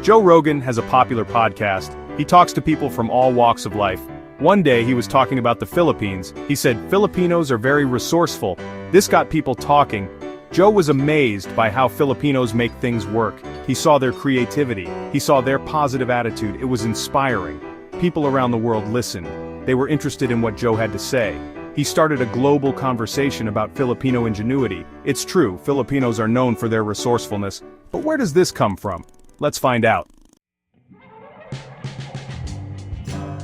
Joe Rogan has a popular podcast. He talks to people from all walks of life. One day he was talking about the Philippines. He said, "Filipinos are very resourceful." This got people talking. Joe was amazed by how Filipinos make things work. He saw their creativity. He saw their positive attitude. It was inspiring. People around the world listened. They were interested in what Joe had to say. He started a global conversation about Filipino ingenuity. It's true, Filipinos are known for their resourcefulness, but where does this come from? Let's find out.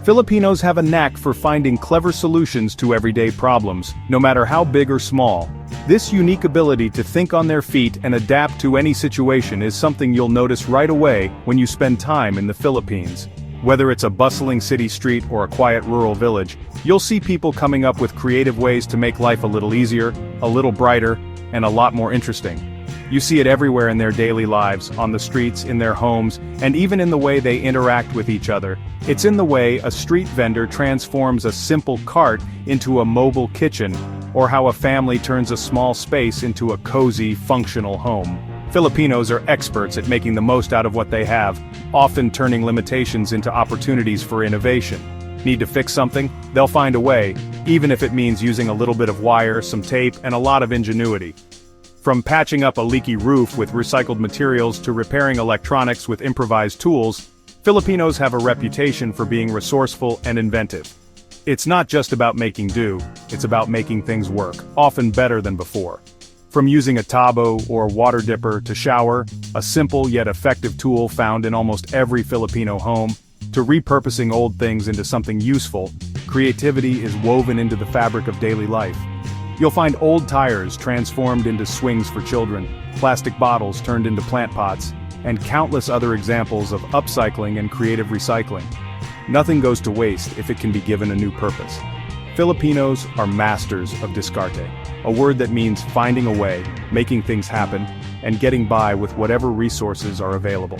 Filipinos have a knack for finding clever solutions to everyday problems, no matter how big or small. This unique ability to think on their feet and adapt to any situation is something you'll notice right away when you spend time in the Philippines. Whether it's a bustling city street or a quiet rural village, you'll see people coming up with creative ways to make life a little easier, a little brighter, and a lot more interesting. You see it everywhere in their daily lives, on the streets, in their homes, and even in the way they interact with each other. It's in the way a street vendor transforms a simple cart into a mobile kitchen, or how a family turns a small space into a cozy, functional home. Filipinos are experts at making the most out of what they have, often turning limitations into opportunities for innovation. Need to fix something? They'll find a way, even if it means using a little bit of wire, some tape, and a lot of ingenuity. From patching up a leaky roof with recycled materials to repairing electronics with improvised tools, Filipinos have a reputation for being resourceful and inventive. It's not just about making do, it's about making things work, often better than before. From using a tabo or water dipper to shower, a simple yet effective tool found in almost every Filipino home, to repurposing old things into something useful, creativity is woven into the fabric of daily life. You'll find old tires transformed into swings for children, plastic bottles turned into plant pots, and countless other examples of upcycling and creative recycling. Nothing goes to waste if it can be given a new purpose. Filipinos are masters of diskarte, a word that means finding a way, making things happen, and getting by with whatever resources are available.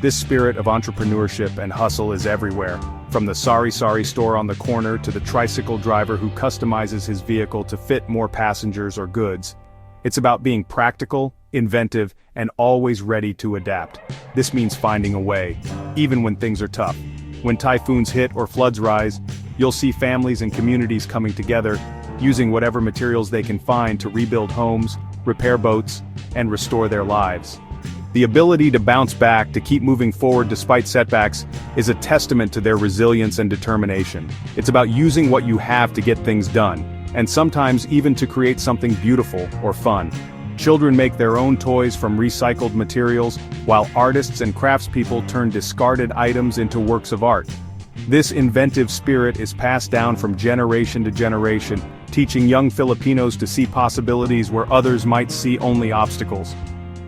This spirit of entrepreneurship and hustle is everywhere, from the sari-sari store on the corner to the tricycle driver who customizes his vehicle to fit more passengers or goods. It's about being practical, inventive, and always ready to adapt. This means finding a way, even when things are tough. When typhoons hit or floods rise, you'll see families and communities coming together, using whatever materials they can find to rebuild homes, repair boats, and restore their lives. The ability to bounce back, to keep moving forward despite setbacks, is a testament to their resilience and determination. It's about using what you have to get things done, and sometimes even to create something beautiful or fun. Children make their own toys from recycled materials, while artists and craftspeople turn discarded items into works of art. This inventive spirit is passed down from generation to generation, teaching young Filipinos to see possibilities where others might see only obstacles.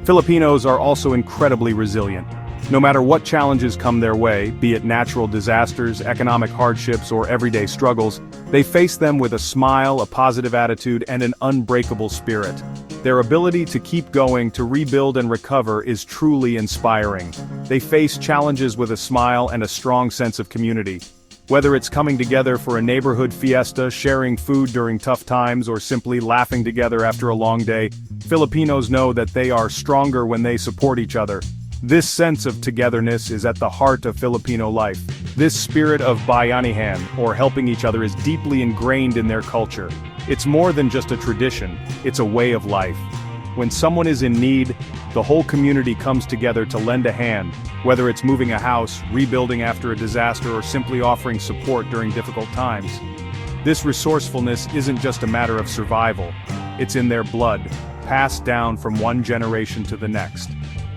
Filipinos are also incredibly resilient. No matter what challenges come their way, be it natural disasters, economic hardships, or everyday struggles, they face them with a smile, a positive attitude, and an unbreakable spirit. Their ability to keep going, to rebuild and recover is truly inspiring. They face challenges with a smile and a strong sense of community. Whether it's coming together for a neighborhood fiesta, sharing food during tough times, or simply laughing together after a long day, Filipinos know that they are stronger when they support each other. This sense of togetherness is at the heart of Filipino life. This spirit of bayanihan, or helping each other, is deeply ingrained in their culture. It's more than just a tradition, it's a way of life. When someone is in need, the whole community comes together to lend a hand, whether it's moving a house, rebuilding after a disaster, or simply offering support during difficult times. This resourcefulness isn't just a matter of survival, it's in their blood, passed down from one generation to the next.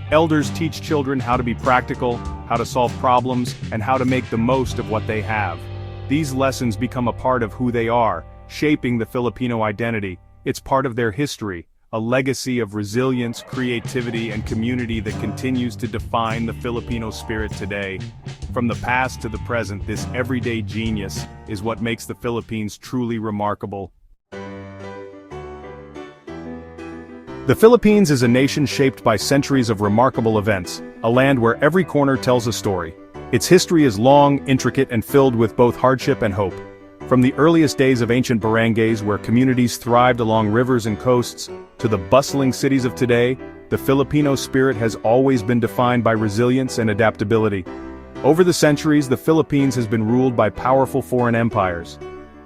Elders teach children how to be practical, how to solve problems, and how to make the most of what they have. These lessons become a part of who they are, shaping the Filipino identity. It's part of their history, a legacy of resilience, creativity, and community that continues to define the Filipino spirit today. From the past to the present, this everyday genius is what makes the Philippines truly remarkable. The Philippines is a nation shaped by centuries of remarkable events, a land where every corner tells a story. Its history is long, intricate, and filled with both hardship and hope. From the earliest days of ancient barangays where communities thrived along rivers and coasts, to the bustling cities of today, The Filipino spirit has always been defined by resilience and adaptability. Over the centuries, the Philippines has been ruled by powerful foreign empires.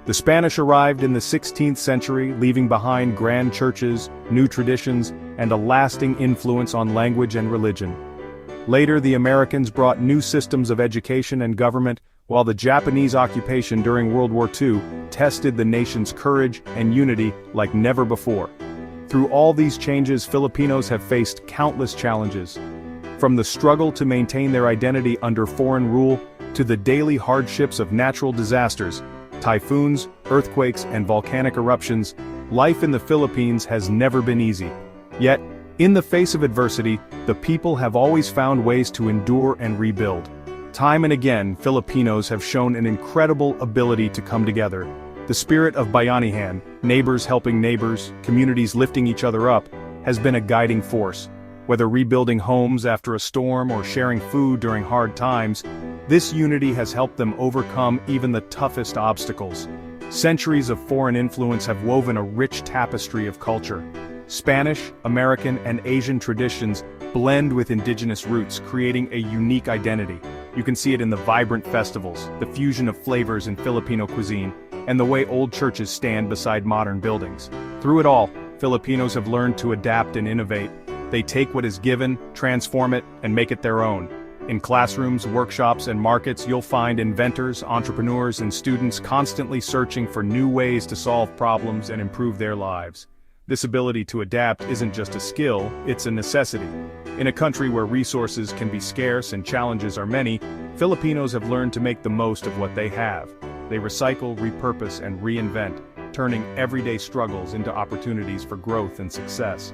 The Spanish arrived in the 16th century, leaving behind grand churches, new traditions, and a lasting influence on language and religion. Later, the Americans brought new systems of education and government, while the Japanese occupation during World War II tested the nation's courage and unity like never before. Through all these changes, Filipinos have faced countless challenges. From the struggle to maintain their identity under foreign rule, to the daily hardships of natural disasters, typhoons, earthquakes, and volcanic eruptions, life in the Philippines has never been easy. Yet, in the face of adversity, the people have always found ways to endure and rebuild. Time and again, Filipinos have shown an incredible ability to come together. The spirit of bayanihan, neighbors helping neighbors, communities lifting each other up, has been a guiding force. Whether rebuilding homes after a storm or sharing food during hard times, this unity has helped them overcome even the toughest obstacles. Centuries of foreign influence have woven a rich tapestry of culture. Spanish, American, and Asian traditions blend with indigenous roots, creating a unique identity. You can see it in the vibrant festivals, the fusion of flavors in Filipino cuisine, and the way old churches stand beside modern buildings. Through it all, Filipinos have learned to adapt and innovate. They take what is given, transform it, and make it their own. In classrooms, workshops, and markets, you'll find inventors, entrepreneurs, and students constantly searching for new ways to solve problems and improve their lives. This ability to adapt isn't just a skill, it's a necessity. In a country where resources can be scarce and challenges are many, Filipinos have learned to make the most of what they have. They recycle, repurpose, and reinvent, turning everyday struggles into opportunities for growth and success.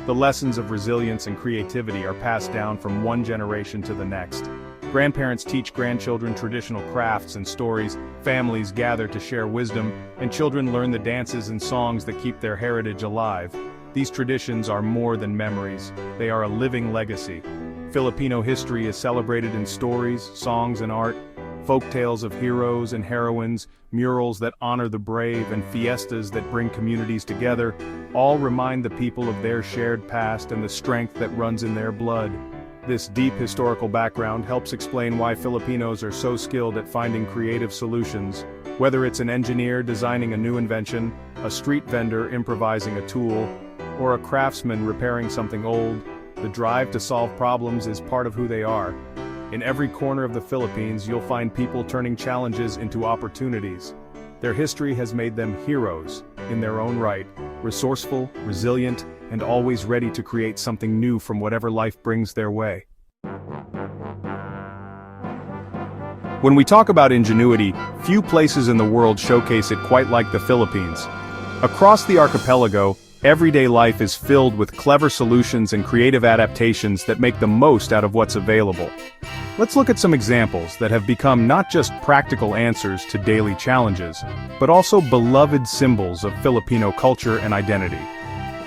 The lessons of resilience and creativity are passed down from one generation to the next. Grandparents teach grandchildren traditional crafts and stories, families gather to share wisdom, and children learn the dances and songs that keep their heritage alive. These traditions are more than memories, they are a living legacy. Filipino history is celebrated in stories, songs, and art. Folk tales of heroes and heroines, murals that honor the brave, and fiestas that bring communities together, all remind the people of their shared past and the strength that runs in their blood. This deep historical background helps explain why Filipinos are so skilled at finding creative solutions. Whether it's an engineer designing a new invention, a street vendor improvising a tool, or a craftsman repairing something old, the drive to solve problems is part of who they are. In every corner of the Philippines, you'll find people turning challenges into opportunities. Their history has made them heroes, in their own right, resourceful, resilient, and always ready to create something new from whatever life brings their way. When we talk about ingenuity, few places in the world showcase it quite like the Philippines. Across the archipelago, everyday life is filled with clever solutions and creative adaptations that make the most out of what's available. Let's look at some examples that have become not just practical answers to daily challenges, but also beloved symbols of Filipino culture and identity.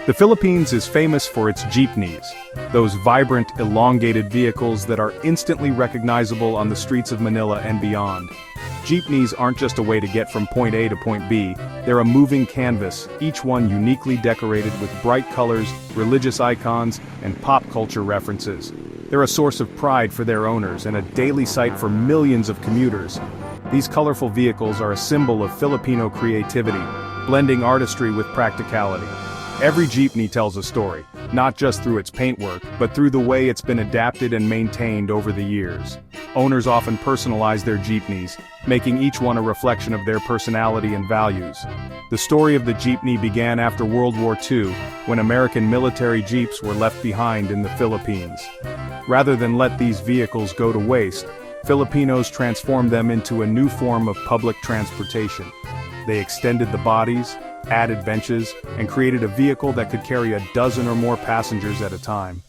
The Philippines is famous for its jeepneys, those vibrant, elongated vehicles that are instantly recognizable on the streets of Manila and beyond. Jeepneys aren't just a way to get from point A to point B, they're a moving canvas, each one uniquely decorated with bright colors, religious icons, and pop culture references. They're a source of pride for their owners and a daily sight for millions of commuters. These colorful vehicles are a symbol of Filipino creativity, blending artistry with practicality. Every jeepney tells a story, not just through its paintwork, but through the way it's been adapted and maintained over the years. Owners often personalize their jeepneys, making each one a reflection of their personality and values. The story of the jeepney began after World War II, when American military jeeps were left behind in the Philippines. Rather than let these vehicles go to waste, Filipinos transformed them into a new form of public transportation. They extended the bodies, added benches, and created a vehicle that could carry a dozen or more passengers at a time.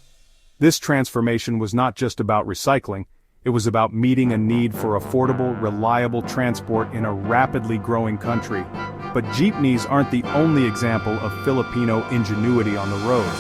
This transformation was not just about recycling, it was about meeting a need for affordable, reliable transport in a rapidly growing country. But jeepneys aren't the only example of Filipino ingenuity on the road.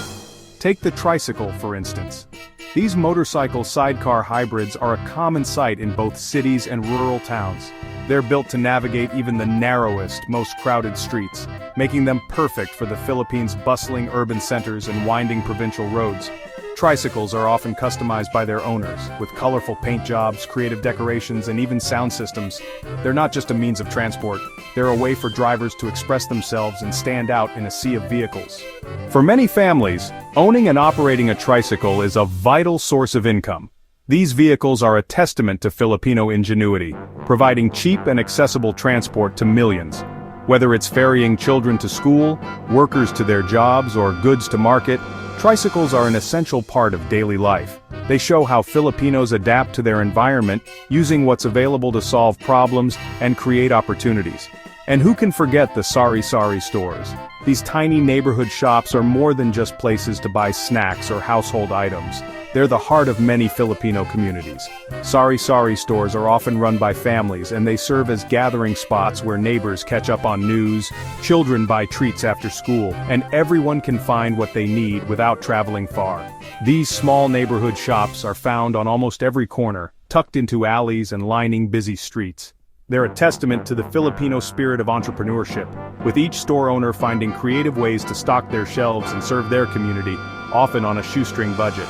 Take the tricycle, for instance. These motorcycle sidecar hybrids are a common sight in both cities and rural towns. They're built to navigate even the narrowest, most crowded streets, making them perfect for the Philippines' bustling urban centers and winding provincial roads. Tricycles are often customized by their owners, with colorful paint jobs, creative decorations, and even sound systems. They're not just a means of transport, they're a way for drivers to express themselves and stand out in a sea of vehicles. For many families, owning and operating a tricycle is a vital source of income. These vehicles are a testament to Filipino ingenuity, providing cheap and accessible transport to millions. Whether it's ferrying children to school, workers to their jobs, or goods to market, tricycles are an essential part of daily life. They show how Filipinos adapt to their environment, using what's available to solve problems and create opportunities. And who can forget the sari-sari stores? These tiny neighborhood shops are more than just places to buy snacks or household items. They're the heart of many Filipino communities. Sari-sari stores are often run by families, and they serve as gathering spots where neighbors catch up on news, children buy treats after school, and everyone can find what they need without traveling far. These small neighborhood shops are found on almost every corner, tucked into alleys and lining busy streets. They're a testament to the Filipino spirit of entrepreneurship, with each store owner finding creative ways to stock their shelves and serve their community, often on a shoestring budget.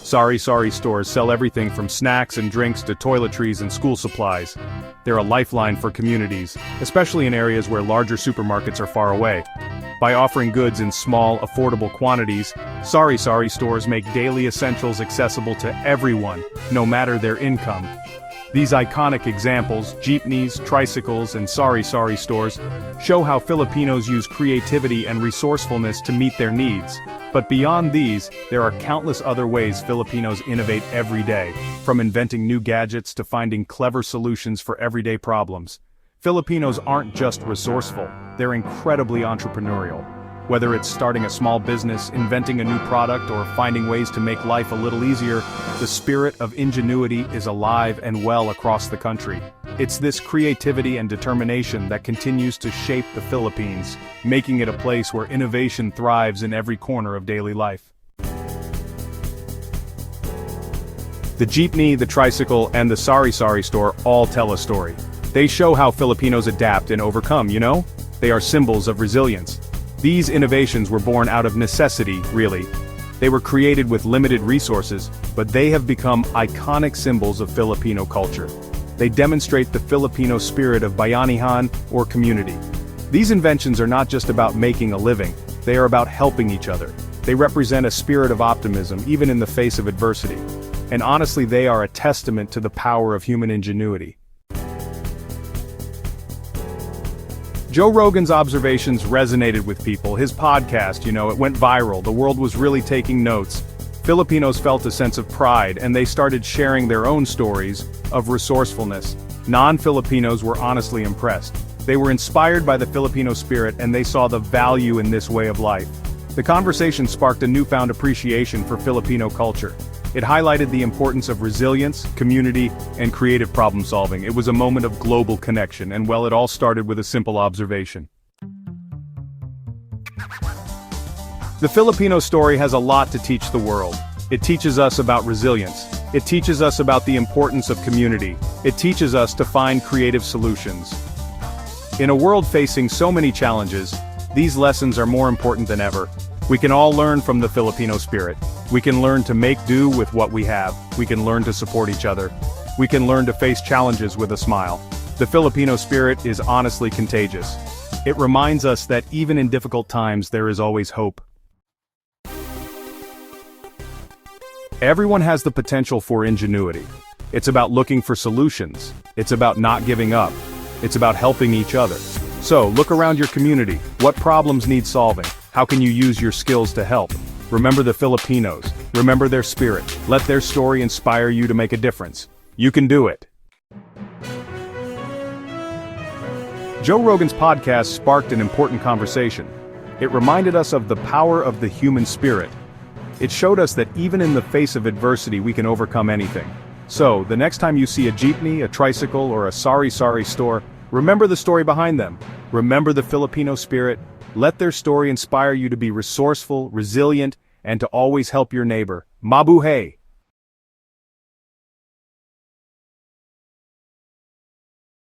Sari-sari stores sell everything from snacks and drinks to toiletries and school supplies. They're a lifeline for communities, especially in areas where larger supermarkets are far away. By offering goods in small, affordable quantities, sari-sari stores make daily essentials accessible to everyone, no matter their income. These iconic examples, jeepneys, tricycles, and sari-sari stores, show how Filipinos use creativity and resourcefulness to meet their needs. But beyond these, there are countless other ways Filipinos innovate every day, from inventing new gadgets to finding clever solutions for everyday problems. Filipinos aren't just resourceful, they're incredibly entrepreneurial. Whether it's starting a small business, inventing a new product, or finding ways to make life a little easier, the spirit of ingenuity is alive and well across the country. It's this creativity and determination that continues to shape the Philippines, making it a place where innovation thrives in every corner of daily life. The jeepney, the tricycle, and the sari-sari store all tell a story. They show how Filipinos adapt and overcome, you know? They are symbols of resilience. These innovations were born out of necessity, really. They were created with limited resources, but they have become iconic symbols of Filipino culture. They demonstrate the Filipino spirit of bayanihan, or community. These inventions are not just about making a living, they are about helping each other. They represent a spirit of optimism, even in the face of adversity. And honestly, they are a testament to the power of human ingenuity. Joe Rogan's observations resonated with people. His podcast, it went viral. The world was really taking notes. Filipinos felt a sense of pride, and they started sharing their own stories of resourcefulness. Non-Filipinos were honestly impressed. They were inspired by the Filipino spirit, and they saw the value in this way of life. The conversation sparked a newfound appreciation for Filipino culture. It highlighted the importance of resilience, community, and creative problem-solving. It was a moment of global connection, and it all started with a simple observation. The Filipino story has a lot to teach the world. It teaches us about resilience. It teaches us about the importance of community. It teaches us to find creative solutions. In a world facing so many challenges, these lessons are more important than ever. We can all learn from the Filipino spirit. We can learn to make do with what we have. We can learn to support each other. We can learn to face challenges with a smile. The Filipino spirit is honestly contagious. It reminds us that even in difficult times, there is always hope. Everyone has the potential for ingenuity. It's about looking for solutions. It's about not giving up. It's about helping each other. So, look around your community. What problems need solving? How can you use your skills to help? Remember the Filipinos. Remember their spirit. Let their story inspire you to make a difference. You can do it. Joe Rogan's podcast sparked an important conversation. It reminded us of the power of the human spirit. It showed us that even in the face of adversity, we can overcome anything. So, the next time you see a jeepney, a tricycle, or a sari-sari store, remember the story behind them. Remember the Filipino spirit. Let their story inspire you to be resourceful, resilient, and to always help your neighbor. Mabuhay!